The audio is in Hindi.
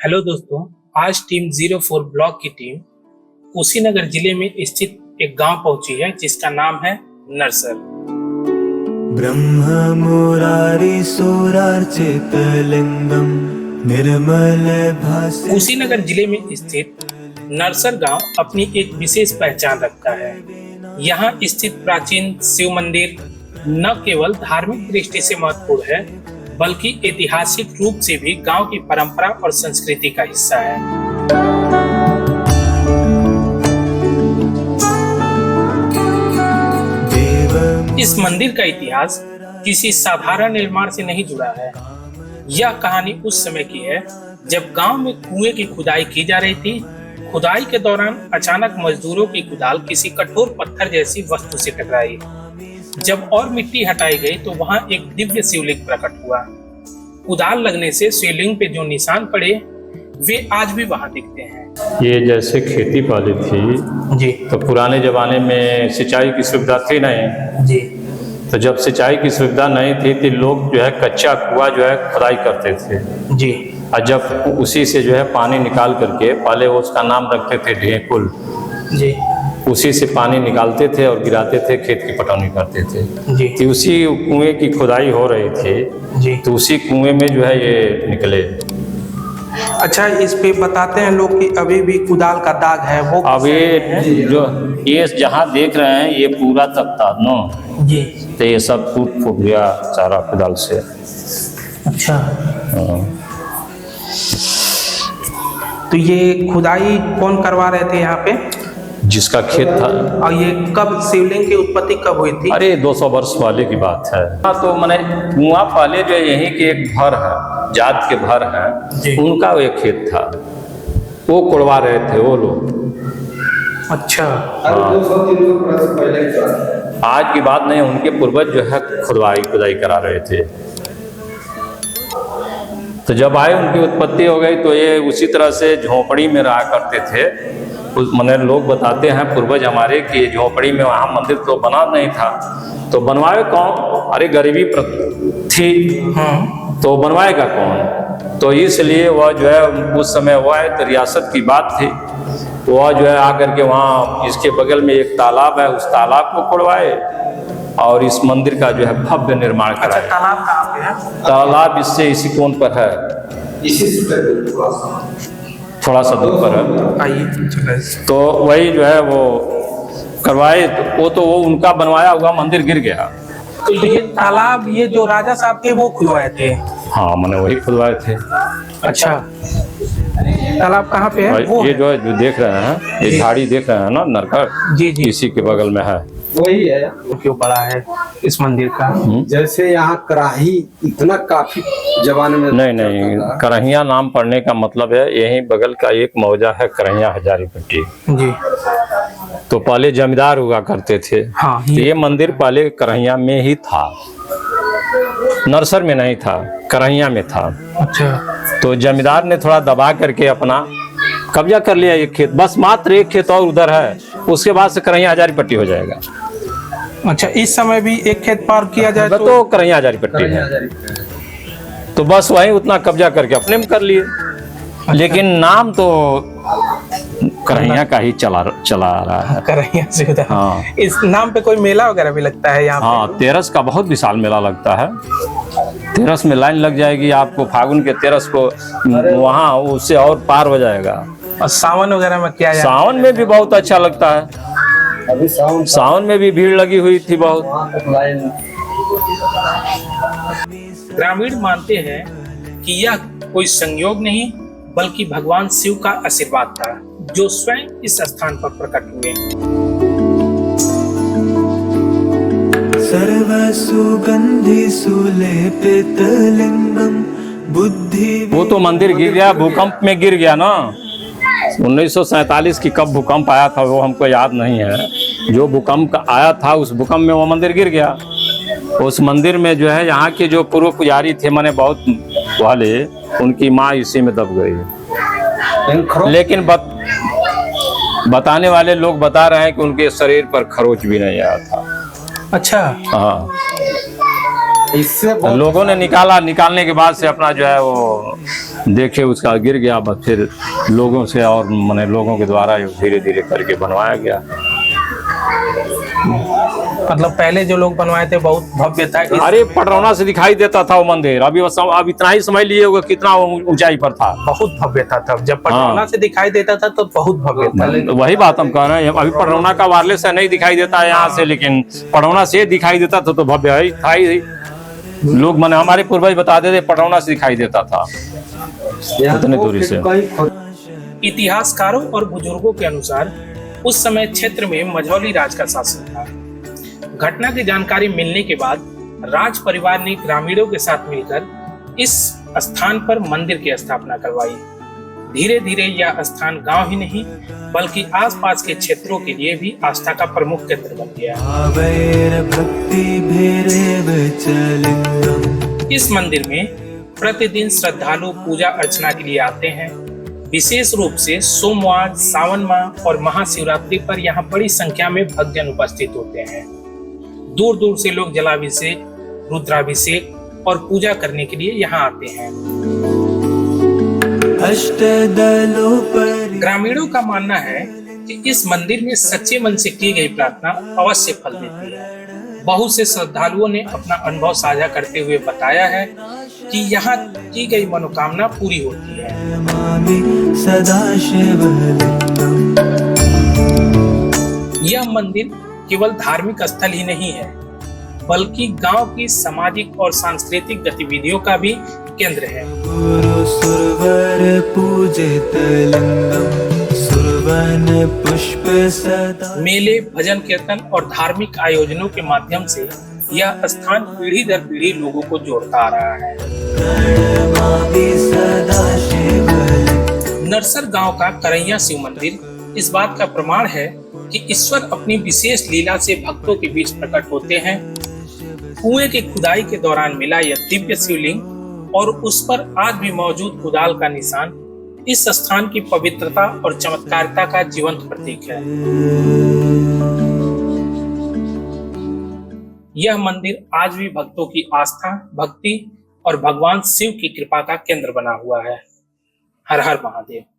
हेलो दोस्तों, आज टीम 04 ब्लॉक की टीम कुशीनगर जिले में स्थित एक गांव पहुंची है जिसका नाम है नरसर। ब्रह्म मुरारी सुरार्चित लिंगम निर्मल भासि। कुशीनगर जिले में स्थित नरसर गांव अपनी एक विशेष पहचान रखता है। यहाँ स्थित प्राचीन शिव मंदिर न केवल धार्मिक दृष्टि से महत्वपूर्ण है बल्कि ऐतिहासिक रूप से भी गांव की परंपरा और संस्कृति का हिस्सा है। इस मंदिर का इतिहास किसी साधारण निर्माण से नहीं जुड़ा है। यह कहानी उस समय की है जब गांव में कुएं की खुदाई की जा रही थी। खुदाई के दौरान अचानक मजदूरों की कुदाल किसी कठोर पत्थर जैसी वस्तु से टकराई। जब और मिट्टी हटाई गई तो वहां एक दिव्य शिवलिंग प्रकट हुआ। कुदाल लगने से शिवलिंग पे जो निशान पड़े वे आज भी वहां दिखते हैं। ये जैसे खेती पहले थी जी, तो पुराने जमाने में सिंचाई की सुविधा थी नहीं जी, तो जब सिंचाई की सुविधा नहीं थी तो लोग जो है कच्चा कुआं जो है खुदाई करते थे जी, और जब उसी से जो है पानी निकाल करके पहले वो उसका नाम रखते थे ढेकुल। जी, उसी से पानी निकालते थे और गिराते थे, खेत की पटौनी करते थे। जी, तो उसी कुएं की खुदाई हो रही थी जी। तो उसी कुएं में जो है ये निकले। अच्छा, इस पे बताते हैं लोग कि अभी भी कुदाल का दाग है वो। अब ये जहाँ देख रहे हैं ये पूरा तख्ता नो जी, तो ये सब टूट फूट गया सारा कुदाल से। अच्छा, हाँ। तो ये खुदाई कौन करवा रहे थे यहाँ पे जिसका खेत था। और ये कब शिवलिंग की उत्पत्ति कब हुई थी? अरे 200 वर्ष पहले की बात है। हाँ, तो मैंने कुआं पहले जो यहीं के एक भर है, जात के भर जी। है, उनका वो एक खेत था, वो कोड़वा रहे थे वो लोग। अच्छा, हाँ। 200-300 वर्ष पहले की बात। आज की बात नहीं, उनके पूर्वज जो है खुदाई करा रहे थे। तो जब आए उनकी उत्पत्ति हो गई तो ये उसी तरह से झोपड़ी में रहा करते थे। मैंने लोग बताते हैं पूर्वज हमारे कि झोपड़ी में वहाँ मंदिर तो बना नहीं था तो बनवाए कौन? अरे गरीबी थी तो बनवाएगा कौन? तो इसलिए वह जो है उस समय हुआ है तो रियासत की बात थी, वह जो है आकर के वहाँ इसके बगल में एक तालाब है, उस तालाब को खुदवाए और इस मंदिर का जो है भव्य निर्माण कराया। तालाब कहाँ पे है? तालाब इससे इसी कोण पर है, इसी से थोड़ा सा दूर पर है। आइए, तो वही जो है वो करवाए तो वो उनका बनवाया हुआ मंदिर गिर गया। तो ये तालाब ये जो राजा साहब थे वो खुदवाए थे? हाँ, मैंने वही खुदवाए थे। अच्छा, तालाब कहाँ पे है? वो ये जो है जो देख रहे हैं, ये झाड़ी देख रहे हैं ना नरकर, जी, जी, इसी के बगल में है। वही है। क्यों पड़ा है इस मंदिर का? जैसे यहाँ कराही इतना काफी जमाने में नहीं, करहिया नाम पड़ने का मतलब है यही बगल का एक मौजा है करहिया हजारीपट्टी। जी, तो पहले जमींदार हुआ करते थे। हाँ, तो ये मंदिर पहले करहिया में ही था, नरसर में नहीं था, करहिया में था। अच्छा, तो जमींदार ने थोड़ा दबा करके अपना कब्जा कर लिया एक खेत, बस मात्र एक खेत और उधर है, उसके बाद से करहिया हजारीपट्टी हो जाएगा। अच्छा, इस समय भी एक खेत पार किया जाए तो करहिया हजारीपट्टी है, तो बस वही उतना कब्जा करके अपने में कर लिए। लेकिन नाम तो करहिया का ही चला आ रहा है। करहिया से उधर। हाँ, इस नाम पे कोई मेला वगैरह भी लगता है यहाँ हाँ, तेरस का बहुत विशाल मेला लगता है। तेरस में लाइन लग जाएगी आपको, फागुन के तेरस को वहाँ उससे और पार हो जाएगा। पे? और सावन वगैरह में क्या है? सावन में भी बहुत अच्छा लगता है। अभी सावन में भी भीड़ लगी हुई थी बहुत। ग्रामीण मानते हैं कि यह कोई संयोग नहीं बल्कि भगवान शिव का आशीर्वाद था जो स्वयं इस स्थान पर प्रकट हुए। सर्व सुगंधि सुलेपित लिंगम बुद्धि। वो तो मंदिर गिर गया, भूकंप में गिर गया ना। 1947 की कब भूकंप आया था वो हमको याद नहीं है। जो भूकंप आया था उस भूकंप में वो मंदिर गिर गया। उस मंदिर में जो है यहाँ के जो पूर्व पुजारी थे माने बहुत पहले, उनकी माँ इसी में दब गई। लेकिन बताने वाले लोग बता रहे हैं कि उनके शरीर पर खरोच भी नहीं आया था। अच्छा, हाँ, इससे बहुत लोगों ने निकालने के बाद से अपना जो है वो देखे उसका गिर गया, बस फिर लोगों से और माने लोगों के द्वारा धीरे धीरे करके बनवाया गया। मतलब पहले जो लोग बनवाए थे बहुत भव्य था। अरे पटरौना से दिखाई देता था वो मंदिर, अब इतना ही समझ लिए होगा कितना ऊंचाई पर था। बहुत भव्य था तब, जब पटरौना से दिखाई देता था तो बहुत भव्य था। वही बात हम कह रहे हैं, अभी पटरौना का वायरलेस से नहीं दिखाई देता है यहाँ से, लेकिन पटरौना से दिखाई देता था तो भव्य ही था ही। लोग माने हमारे पूर्वज बताते थे पटरौना से दिखाई देता था उतनी दूरी से। इतिहासकारों और बुजुर्गों के अनुसार उस समय क्षेत्र में मझौली राज का शासन था। घटना की जानकारी मिलने के बाद राज परिवार ने ग्रामीणों के साथ मिलकर इस स्थान पर मंदिर की स्थापना करवाई। धीरे धीरे यह स्थान गांव ही नहीं बल्कि आसपास के क्षेत्रों के लिए भी आस्था का प्रमुख केंद्र बन गया। इस मंदिर में प्रतिदिन श्रद्धालु पूजा अर्चना के लिए आते हैं। विशेष रूप से सोमवार, सावन माह और महाशिवरात्रि पर यहाँ बड़ी संख्या में भक्तजन उपस्थित होते हैं। दूर दूर से लोग जलाभिषेक, रुद्राभिषेक और पूजा करने के लिए यहाँ आते हैं। ग्रामीणों का मानना है कि इस मंदिर में सच्चे मन से की गई प्रार्थना अवश्य फल देती है। बहुत से श्रद्धालुओं ने अपना अनुभव साझा करते हुए बताया है कि यहाँ की गई मनोकामना पूरी होती है। यह मंदिर केवल धार्मिक स्थल ही नहीं है बल्कि गांव की सामाजिक और सांस्कृतिक गतिविधियों का भी केंद्र है। मेले, भजन कीर्तन और धार्मिक आयोजनों के माध्यम से यह स्थान पीढ़ी दर पीढ़ी लोगों को जोड़ता आ रहा है। नरसर गांव का करैया शिव मंदिर इस बात का प्रमाण है कि ईश्वर अपनी विशेष लीला से भक्तों के बीच प्रकट होते हैं। कुएं की खुदाई के दौरान मिला यह दिव्य शिवलिंग और उस पर आज भी मौजूद कुदाल का निशान इस स्थान की पवित्रता और चमत्कारिता का जीवंत प्रतीक है। यह मंदिर आज भी भक्तों की आस्था, भक्ति और भगवान शिव की कृपा का केंद्र बना हुआ है। हर हर महादेव।